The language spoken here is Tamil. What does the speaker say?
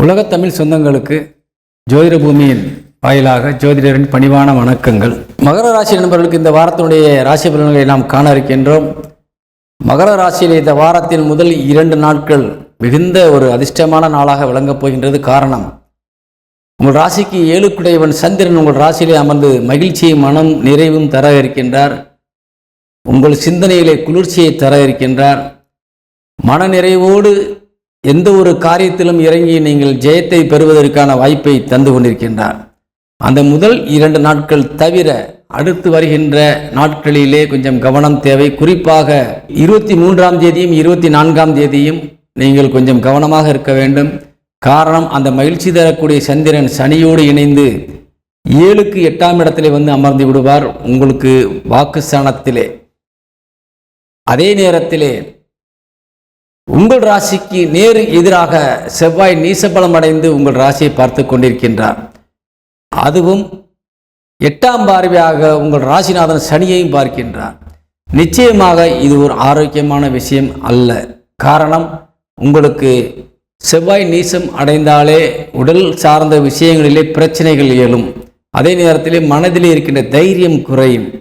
உலகத் தமிழ் சொந்தங்களுக்கு ஜோதிட பூமியின் வாயிலாக ஜோதிடரின் பணிவான வணக்கங்கள். மகர ராசி நண்பர்களுக்கு இந்த வாரத்தினுடைய ராசி பலன்களை நாம் காண இருக்கின்றோம். மகர ராசியில் இந்த வாரத்தின் முதல் 2 நாட்கள் மிகுந்த ஒரு அதிர்ஷ்டமான நாளாக விளங்கப் போகின்றது. காரணம், உங்கள் ராசிக்கு 7 சந்திரன் உங்கள் ராசியிலே அமர்ந்து மகிழ்ச்சியை மனம் நிறைவும் தர இருக்கின்றார். உங்கள் சிந்தனையிலே குளிர்ச்சியை தர இருக்கின்றார். மன நிறைவோடு எந்த ஒரு காரியத்திலும் இறங்கி நீங்கள் ஜெயத்தை பெறுவதற்கான வாய்ப்பை தந்து கொண்டிருக்கின்றார். அந்த முதல் 2 நாட்கள் தவிர அடுத்து வருகின்ற நாட்களிலே கொஞ்சம் கவனம் தேவை. குறிப்பாக 23ஆம் தேதியும் 24ஆம் தேதியும் நீங்கள் கொஞ்சம் கவனமாக இருக்க வேண்டும். காரணம், அந்த மகிழ்ச்சி தரக்கூடிய சந்திரன் சனியோடு இணைந்து 7க்கு 8ஆம் இடத்திலே வந்து அமர்ந்து விடுவார் உங்களுக்கு வாக்குஸ்தானத்திலே. அதே நேரத்திலே உங்கள் ராசிக்கு நேர் எதிராக செவ்வாய் நீசபலம் அடைந்து உங்கள் ராசியை பார்த்து கொண்டிருக்கின்றார். அதுவும் 8ஆம் பார்வையாக உங்கள் ராசிநாதன் சனியையும் பார்க்கின்றார். நிச்சயமாக இது ஒரு ஆரோக்கியமான விஷயம் அல்ல. காரணம், உங்களுக்கு செவ்வாய் நீசம் அடைந்தாலே உடல் சார்ந்த விஷயங்களிலே பிரச்சனைகள் இயலும். அதே நேரத்திலே மனதிலே இருக்கின்ற தைரியம் குறையும்.